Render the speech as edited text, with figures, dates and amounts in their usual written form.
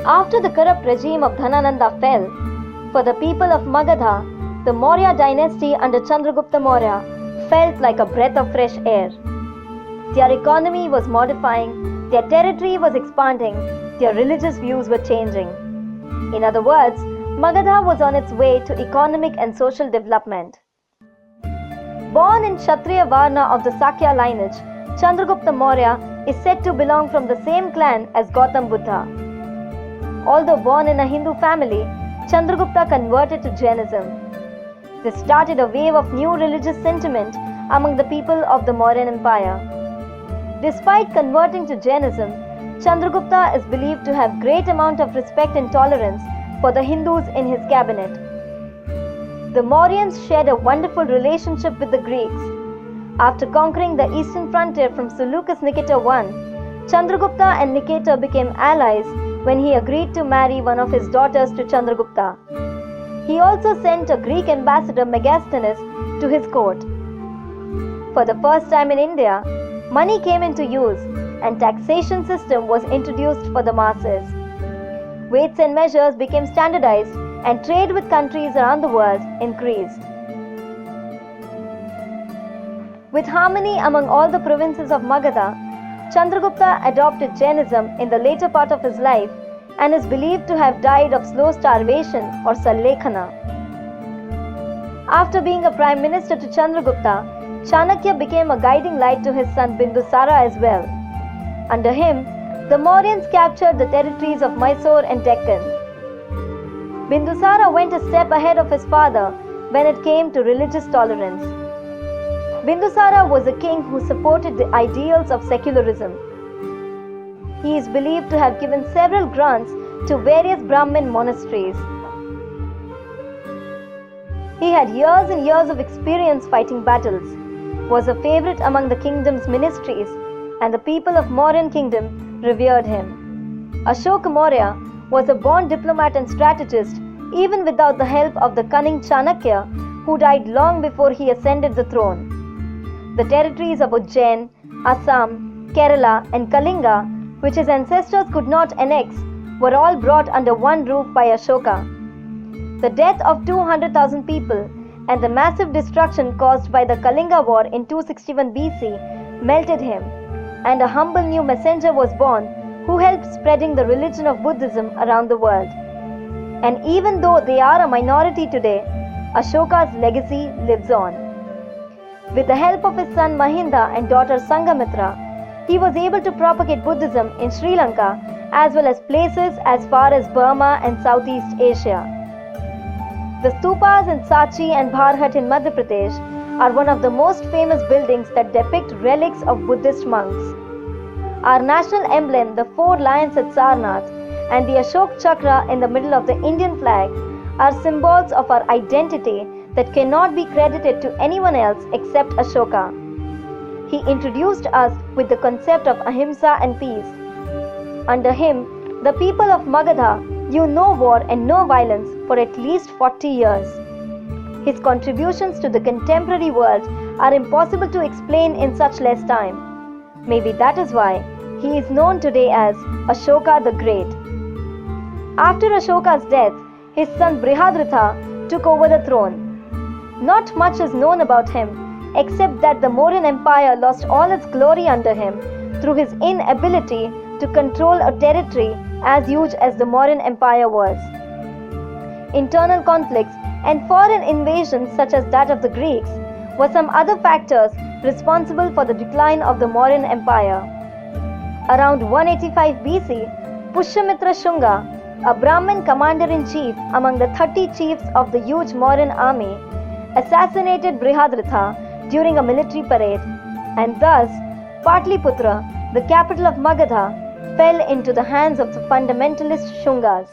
After the corrupt regime of Dhanananda fell, for the people of Magadha, the Maurya Dynasty under Chandragupta Maurya felt like a breath of fresh air. Their economy was modifying, their territory was expanding, their religious views were changing. In other words, Magadha was on its way to economic and social development. Born in Kshatriya Varna of the Sakya lineage, Chandragupta Maurya is said to belong from the same clan as Gautam Buddha. Although born in a Hindu family, Chandragupta converted to Jainism. This started a wave of new religious sentiment among the people of the Mauryan Empire. Despite converting to Jainism, Chandragupta is believed to have great amount of respect and tolerance for the Hindus in his cabinet. The Mauryans shared a wonderful relationship with the Greeks. After conquering the eastern frontier from Seleucus Nicator I, Chandragupta and Nicator became allies when he agreed to marry one of his daughters to Chandragupta. He also sent a Greek ambassador Megasthenes to his court. For the first time in India, money came into use and taxation system was introduced for the masses. Weights and measures became standardized and trade with countries around the world increased. With harmony among all the provinces of Magadha, Chandragupta adopted Jainism in the later part of his life and is believed to have died of slow starvation or sallekhana. After being a prime minister to Chandragupta, Chanakya became a guiding light to his son Bindusara as well. Under him, the Mauryans captured the territories of Mysore and Deccan. Bindusara went a step ahead of his father when it came to religious tolerance. Bindusara was a king who supported the ideals of secularism. He is believed to have given several grants to various Brahmin monasteries. He had years and years of experience fighting battles, was a favorite among the kingdom's ministries, and the people of Mauryan kingdom revered him. Ashoka Maurya was a born diplomat and strategist even without the help of the cunning Chanakya, who died long before he ascended the throne. The territories of Ujjain, Assam, Kerala and Kalinga, which his ancestors could not annex, were all brought under one roof by Ashoka. The death of 200,000 people and the massive destruction caused by the Kalinga War in 261 BC melted him, and a humble new messenger was born who helped spreading the religion of Buddhism around the world. And even though they are a minority today, Ashoka's legacy lives on. With the help of his son Mahinda and daughter Sanghamitra, he was able to propagate Buddhism in Sri Lanka as well as places as far as Burma and Southeast Asia. The Stupas in Sachi and Bharhat in Madhya Pradesh are one of the most famous buildings that depict relics of Buddhist monks. Our national emblem, the 4 lions at Sarnath, and the Ashoka Chakra in the middle of the Indian flag are symbols of our identity that cannot be credited to anyone else except Ashoka. He introduced us with the concept of ahimsa and peace. Under him, the people of Magadha knew no war and no violence for at least 40 years. His contributions to the contemporary world are impossible to explain in such less time. Maybe that is why he is known today as Ashoka the Great. After Ashoka's death, his son Brihadratha took over the throne. Not much is known about him, except that the Mauryan Empire lost all its glory under him through his inability to control a territory as huge as the Mauryan Empire was. Internal conflicts and foreign invasions such as that of the Greeks were some other factors responsible for the decline of the Mauryan Empire. Around 185 BC, Pushyamitra Shunga, a Brahmin commander-in-chief among the 30 chiefs of the huge Mauryan army, assassinated Brihadratha during a military parade, and thus Patliputra, the capital of Magadha, fell into the hands of the fundamentalist Shungas.